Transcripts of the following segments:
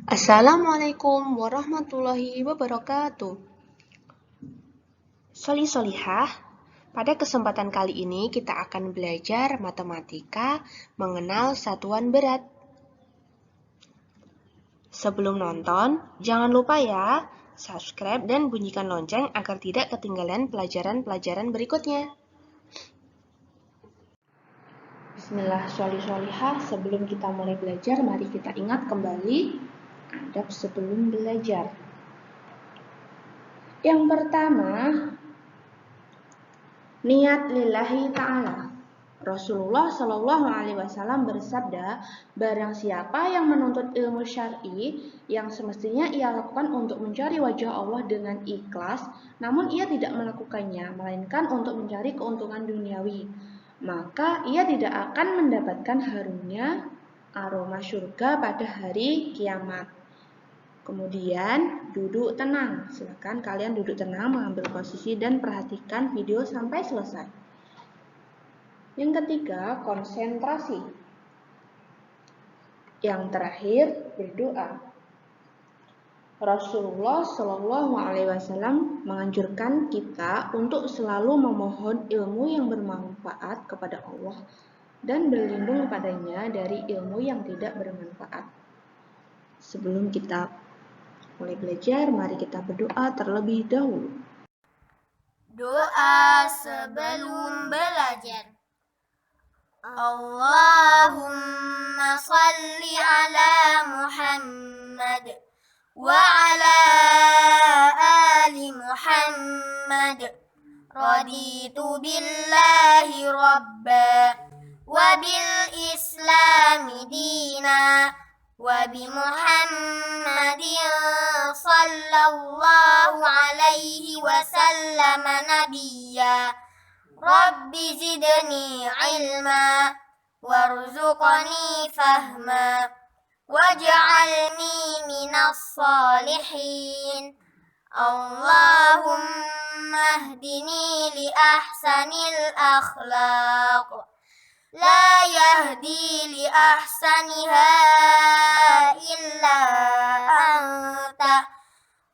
Assalamualaikum warahmatullahi wabarakatuh. Solihah, pada kesempatan kali ini kita akan belajar matematika mengenal satuan berat. Sebelum nonton, jangan lupa ya, subscribe dan bunyikan lonceng agar tidak ketinggalan pelajaran-pelajaran berikutnya. Bismillah, solihah, sebelum kita mulai belajar, mari kita ingat kembali adab sebelum belajar. Yang pertama, niat lillahi ta'ala. Rasulullah Shallallahu Alaihi Wasallam bersabda, barang siapa yang menuntut ilmu syar'i yang semestinya ia lakukan untuk mencari wajah Allah dengan ikhlas, namun ia tidak melakukannya, melainkan untuk mencari keuntungan duniawi, maka ia tidak akan mendapatkan harumnya aroma surga pada hari kiamat. Kemudian duduk tenang. Silakan kalian duduk tenang, mengambil posisi dan perhatikan video sampai selesai. Yang ketiga, konsentrasi. Yang terakhir, berdoa. Rasulullah Shallallahu Alaihi Wasallam menganjurkan kita untuk selalu memohon ilmu yang bermanfaat kepada Allah dan berlindung padanya dari ilmu yang tidak bermanfaat. Sebelum kita mulai belajar, mari kita berdoa terlebih dahulu. Doa sebelum belajar. Allahumma salli ala Muhammad wa ala ali Muhammad. Raditu billahi rabba wa bil islami dina wa bi Muhammadin sallallahu alaihi wasallam nabiyya. Rabbi zidni ilma warzuqni fahma waj'alni minas salihin. Allahumma hdini li ahsanil akhlaq la yahdi li ahsaniha illa anta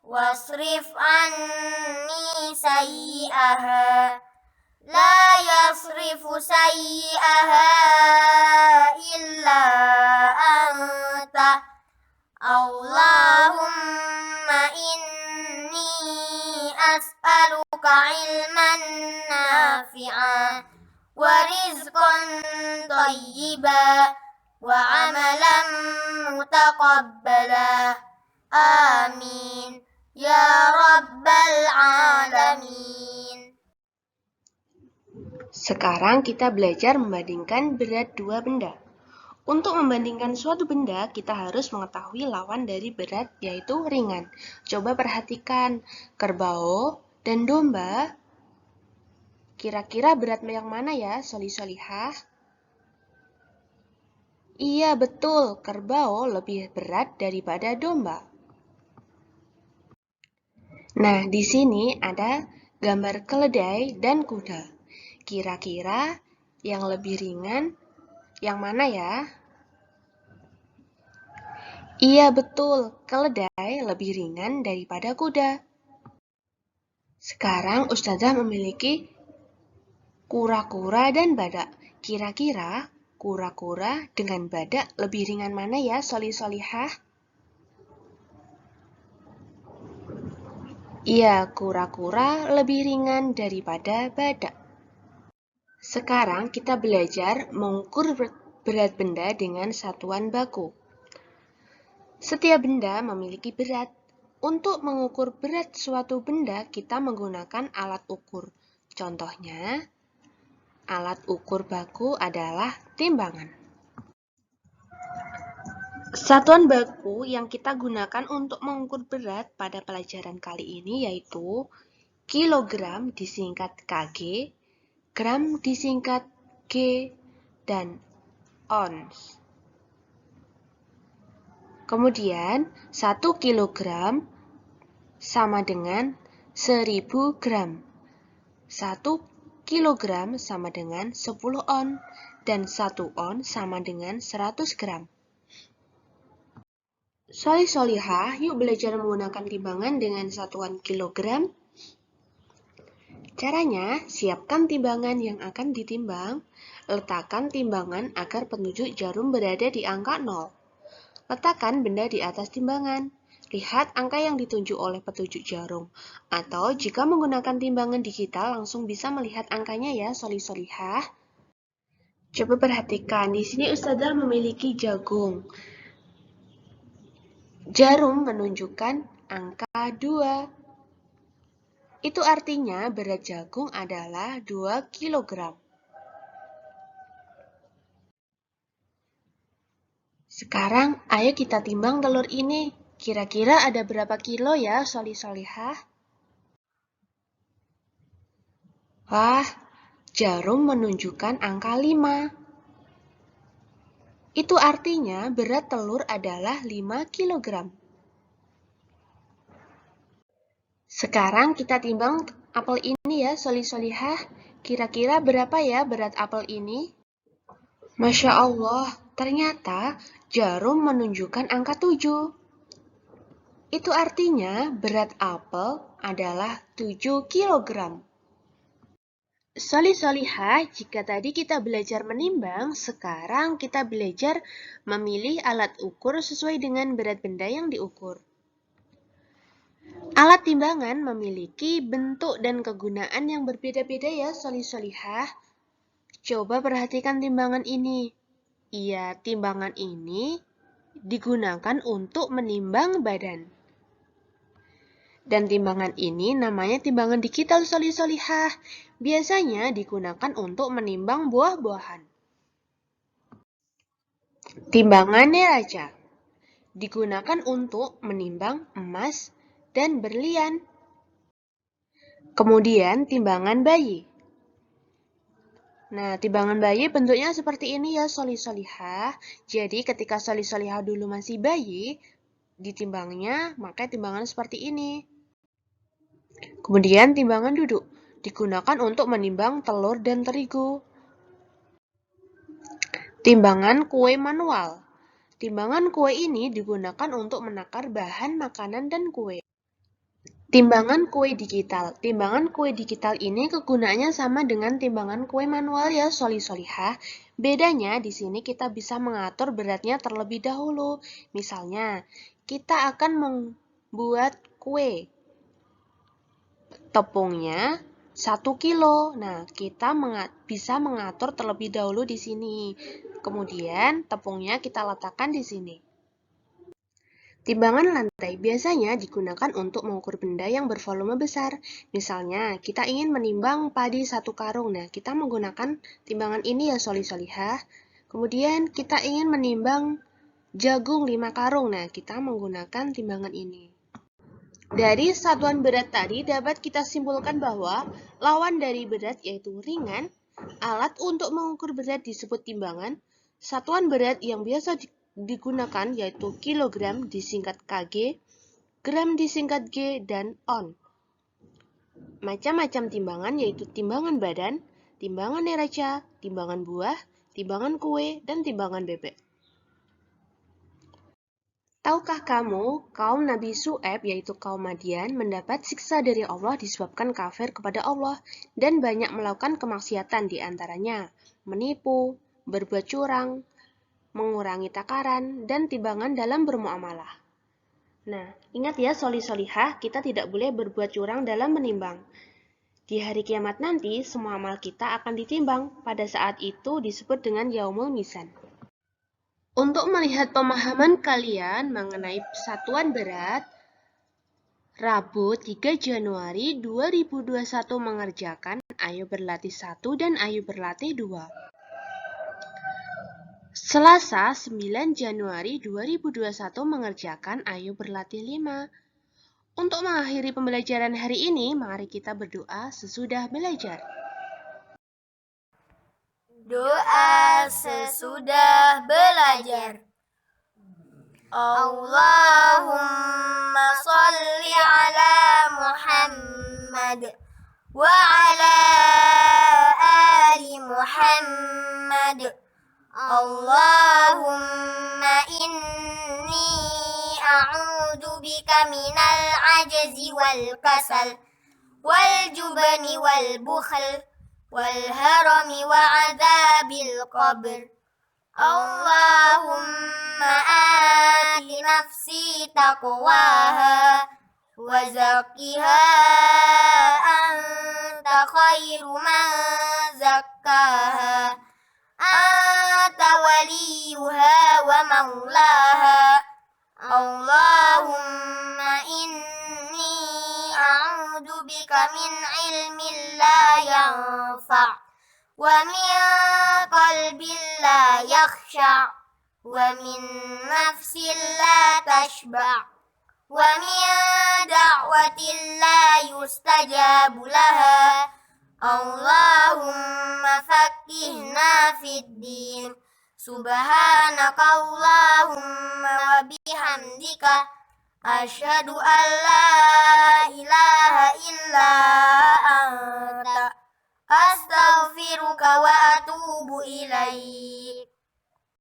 wasrif anni sayyi'aha la yasrifu sayyi'aha illa anta. Allahumma inni as'aluka ilman nafi'an wa rizqan thayyiban wa amalan mutaqabbala. Amin ya rabbal alamin. Sekarang kita belajar membandingkan berat dua benda. Untuk membandingkan suatu benda, kita harus mengetahui lawan dari berat, yaitu ringan. Coba perhatikan, kerbau dan domba. Kira-kira berat yang mana ya, solihah? Iya, betul, kerbau lebih berat daripada domba. Nah, di sini ada gambar keledai dan kuda. Kira-kira yang lebih ringan yang mana ya? Iya betul, keledai lebih ringan daripada kuda. Sekarang Ustazah memiliki kura-kura dan badak. Kira-kira kura-kura dengan badak lebih ringan mana ya, solihah? Iya, kura-kura lebih ringan daripada badak. Sekarang kita belajar mengukur berat benda dengan satuan baku. Setiap benda memiliki berat. Untuk mengukur berat suatu benda, kita menggunakan alat ukur. Contohnya, alat ukur baku adalah timbangan. Satuan baku yang kita gunakan untuk mengukur berat pada pelajaran kali ini yaitu kilogram disingkat kg, gram disingkat G, dan ons. Kemudian, 1 kilogram sama dengan 1000 gram. 1 kilogram sama dengan 10 on, dan 1 on sama dengan 100 gram. Solihah, yuk belajar menggunakan timbangan dengan satuan kilogram. Caranya, siapkan timbangan yang akan ditimbang. Letakkan timbangan agar penunjuk jarum berada di angka 0. Letakkan benda di atas timbangan. Lihat angka yang ditunjuk oleh petunjuk jarum. Atau jika menggunakan timbangan digital, langsung bisa melihat angkanya ya, solihah. Coba perhatikan, di sini Ustazah memiliki jagung. Jarum menunjukkan angka 2. Itu artinya berat jagung adalah 2 kg. Sekarang, ayo kita timbang telur ini. Kira-kira ada berapa kilo ya, solihah? Wah, jarum menunjukkan angka 5. Itu artinya berat telur adalah 5 kg. Sekarang kita timbang apel ini ya, solihah. Kira-kira berapa ya berat apel ini? Masya Allah, ternyata jarum menunjukkan angka 7. Itu artinya berat apel adalah 7 kg. Solihah, jika tadi kita belajar menimbang, sekarang kita belajar memilih alat ukur sesuai dengan berat benda yang diukur. Alat timbangan memiliki bentuk dan kegunaan yang berbeda-beda ya, solihah. Coba perhatikan timbangan ini. Iya, timbangan ini digunakan untuk menimbang badan. Dan timbangan ini namanya timbangan digital, solihah. Biasanya digunakan untuk menimbang buah-buahan. Timbangan neraca digunakan untuk menimbang emas dan berlian. Kemudian timbangan bayi. Nah, timbangan bayi bentuknya seperti ini ya, solihah. Jadi ketika solihah dulu masih bayi, ditimbangnya maka timbangan seperti ini. Kemudian timbangan duduk digunakan untuk menimbang telur dan terigu. Timbangan kue manual. Timbangan kue ini digunakan untuk menakar bahan makanan dan kue. Timbangan kue digital. Timbangan kue digital ini kegunaannya sama dengan timbangan kue manual ya, solihah. Bedanya di sini kita bisa mengatur beratnya terlebih dahulu. Misalnya, kita akan membuat kue. Tepungnya 1 kilo. Nah, kita bisa mengatur terlebih dahulu di sini. Kemudian, tepungnya kita letakkan di sini. Timbangan lantai biasanya digunakan untuk mengukur benda yang bervolume besar. Misalnya, kita ingin menimbang padi 1 karung. Nah, kita menggunakan timbangan ini ya, solihah. Kemudian, kita ingin menimbang jagung 5 karung. Nah, kita menggunakan timbangan ini. Dari satuan berat tadi dapat kita simpulkan bahwa lawan dari berat yaitu ringan. Alat untuk mengukur berat disebut timbangan. Satuan berat yang biasa digunakan yaitu kilogram disingkat kg, gram disingkat g, dan on. Macam-macam timbangan yaitu timbangan badan, timbangan neraca, timbangan buah, timbangan kue, dan timbangan bebek. Tahukah kamu, kaum Nabi Syu'aib yaitu kaum Madian mendapat siksa dari Allah disebabkan kafir kepada Allah dan banyak melakukan kemaksiatan di antaranya menipu, berbuat curang, mengurangi takaran, dan timbangan dalam bermuamalah. Nah, ingat ya solihah, kita tidak boleh berbuat curang dalam menimbang. Di hari kiamat nanti, semua amal kita akan ditimbang. Pada saat itu disebut dengan Yaumul Mizan. Untuk melihat pemahaman kalian mengenai satuan berat, Rabu 3 Januari 2021 mengerjakan Ayo Berlatih 1 dan Ayo Berlatih 2. Selasa 9 Januari 2021 mengerjakan Ayo Berlatih 5. Untuk mengakhiri pembelajaran hari ini, mari kita berdoa sesudah belajar. Doa sesudah belajar. Allahumma salli ala Muhammad wa ala ali Muhammad. Allahumma inni أعوذ بك من العجز والكسل والجبن والبخل والهرم وعذاب القبر اللهم آت نفسي تقواها وزكها أنت خير من زكاها أنت وليها ومولاها اللهم إني أعوذ بك من علم لا ينفع ومن قلب لا يخشع ومن نفس لا تشبع ومن دعوة لا يستجاب لها اللهم فقهنا في الدين سبحانك اللهم وبحمدك أشهد أن لا إله إلا أنت أستغفرك وأتوب إليك